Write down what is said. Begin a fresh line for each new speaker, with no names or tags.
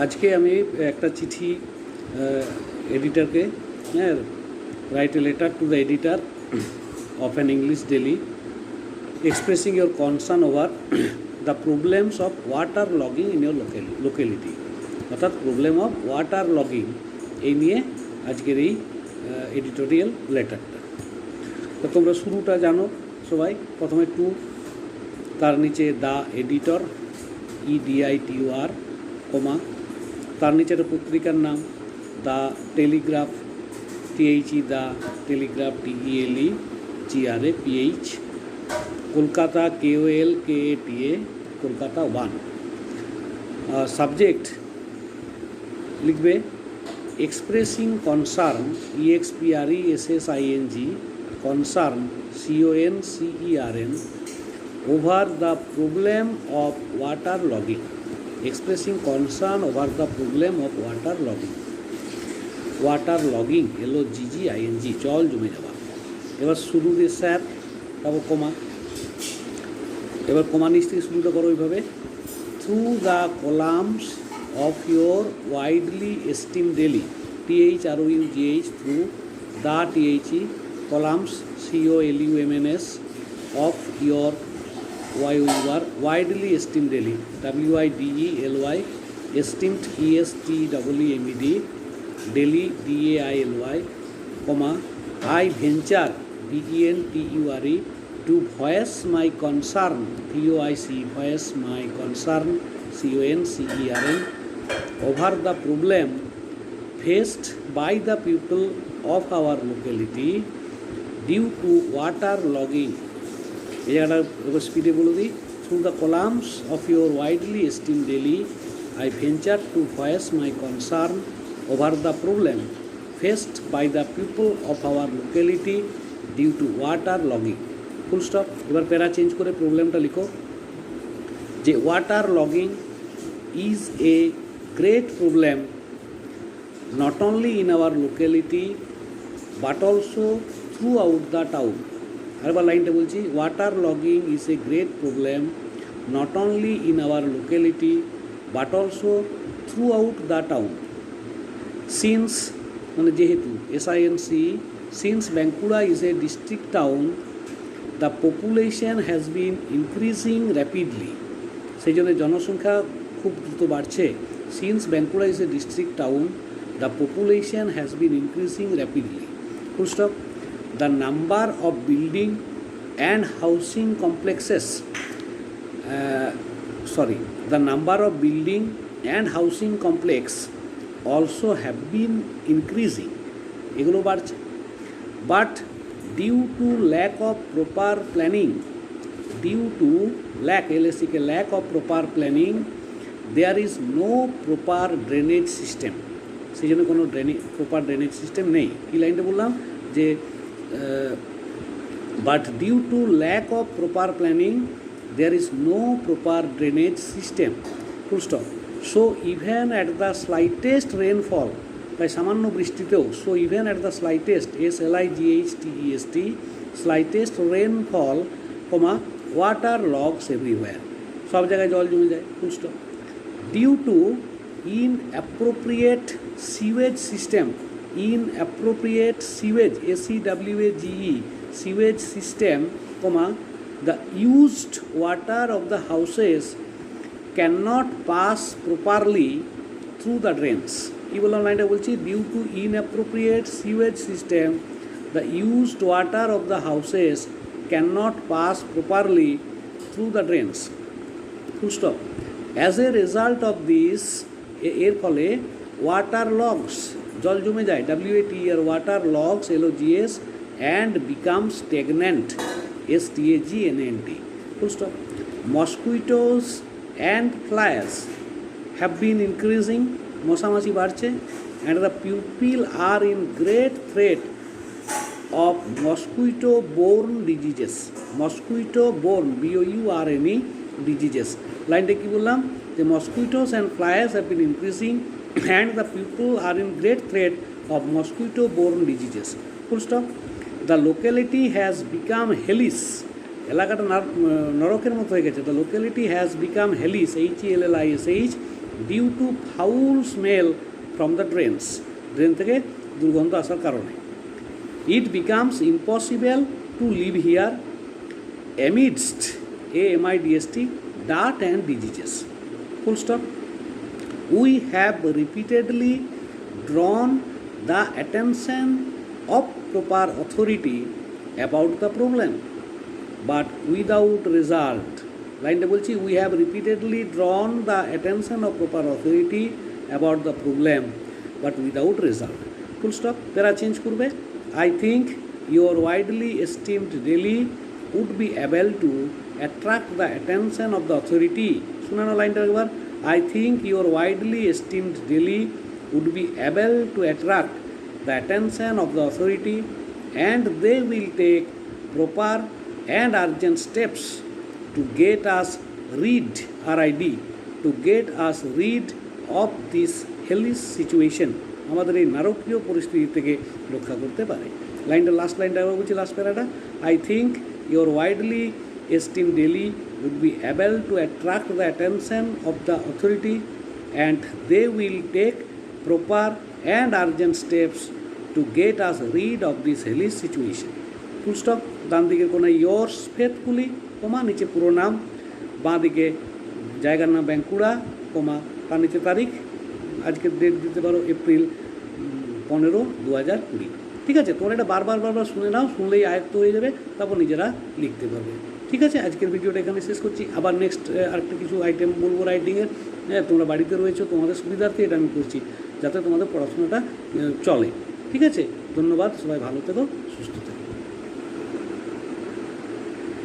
আজকে আমি একটা চিঠি এডিটরকে, হ্যাঁ, write a letter to the editor of an English daily expressing your concern over the problems of water logging in your locality, অর্থাৎ problem of water logging এই নিয়ে আজকের এই এডিটোরিয়াল লেটারটা। তো তোমরা শুরুটা জানো সবাই, প্রথমে টু, তার নিচে দ্য এডিটর EDITOR, কমা, তার নিচে একটা পত্রিকার নাম the Telegraph THE, the Telegraph TELEGRAPH, Kolkata KOLKATA, Kolkata 1। Subject লিখবে expressing concern EXPRESSING, concern CONCERN over the problem of water logging, expressing concern over the problem of water logging. Water logging LOGGING, জল জমে যাওয়া। এবার শুরু দিয়ে স্যার, তারপর কমা, এবার কমা নিচ থেকে শুরুটা করো ওইভাবে। Through the columns of your widely esteem daily, THROUGH, through the THE columns COLUMNS of your widely esteemed daily, WIDELY, esteemed ESTEEMED, daily DAILY, comma, I venture VENTURE to voice my concern, VOIC, voice my concern, CONCERN over the problem faced by the people of our locality due to water logging। এই জায়গাটা এবার স্পিডে বলে দিই। Through the columns of your widely esteem daily I venture to voice my concern over the problem faced by the people of our locality due to water logging, full stop. এবার para change করে প্রবলেমটা লিখো যে water logging is a great problem not only in our locality but also throughout the town. আরেকবার লাইনটা বলছি, water logging is a great problem not only in our locality but also throughout the town. Since মানে যেহেতু, SINC, since Bankura is a district town the population has been increasing rapidly, সেই জন্য জনসংখ্যা খুব দ্রুত বাড়ছে। Since Bankura is a district town the population has been increasing rapidly, full stop. The number of building and housing complexes, the number of building and housing complex also have been increasing, এগুলো বাড়ছে। But due to lack of proper planning, due to lack, LACK, lack of proper planning, there is no proper drainage system, সেই জন্য কোনো proper drainage system নেই। কি লাইনটা বললাম যে but due to lack of proper planning there is no proper drainage system, full stop. So even at the slightest rainfall, by সামান্য বৃষ্টিতেও, so even at the slightest, SLIGHTEST, slightest rainfall, water logs everywhere, সব জায়গায় জল জমে যায়, full stop. Due to inappropriate sewage system, inappropriate sewage, SEWAGE, sewage system, the used water of the houses cannot pass properly through the drains। কি বললাম লাইনটা বলছি, due to inappropriate sewage system the used water of the houses cannot pass properly through the drains, full stop. As a result of this, এর ফলে water logs, জল জমে যায়, WATER, water logs, LOGS, and becomes stagnant, STAGNANT, full stop. Mosquitoes and flies have been increasing, মশামাছি বাড়ছে, and the people are in great threat of mosquito-borne diseases, mosquito-borne, BOURNE, diseases। লাইনটা কি বললাম যে mosquitoes and flies have been increasing and the people are in great threat of mosquito-borne diseases, full stop. The locality has become hellish, এলাকাটা নরকের মতো হয়ে গেছে। The locality has become hellish, HELLISH, due to foul smell from the drains, drain থেকে দুর্গন্ধ আসার কারণে। It becomes impossible to live here amidst AMIDST dirt and diseases. Full stop. We have repeatedly drawn the attention of proper authority about the problem, but without result. লাইনটা বলছি, we have repeatedly drawn the attention of proper authority about the problem, but without result. Full stop. প্যারা change করবে। I think your widely esteemed Delhi would be able to attract the attention of the authority. শোনানো লাইনটা একবার। I think your widely esteemed Delhi would be able to attract the attention of the authority, and they will take proper and urgent steps to get us rid, RID, to get us rid of this hellish situation. আমাদের এই নারকীয় পরিস্থিতি থেকে রক্ষা করতে পারে। লাইনটা last লাইনটা একবার বলছি, last প্যারাটা। I think your widely esteemed Delhi would be able to attract the attention of the authority, and they will take proper and urgent steps to get us rid of this hellish situation. Full stop. ডান দিকের কোনায় yours faithfully, কমা, নিচে পুরো নাম, বাঁ দিকে জায়গার নাম বাঁকুড়া, কমা, তার নিচে তারিখ, আজকের ডেট দিতে পারো এপ্রিল 15, 2020। ঠিক আছে, তোমরা এটা বারবার শুনে নাও, শুনলেই আয়ত্ত হয়ে যাবে, তারপর নিজেরা লিখতে পারবে। ঠিক আছে, আজকের ভিডিওটা এখানে শেষ করছি। আবার নেক্সট আরেকটা কিছু আইটেম বলবো রাইটিংয়ের। হ্যাঁ, তোমরা বাড়িতে রয়েছো, তোমাদের সুবিধার্থে এটা আমি করছি, যাতে তোমাদের পড়াশোনাটা চলে। ঠিক আছে, ধন্যবাদ, সবাই ভালো থেকো, সুস্থ থেকো।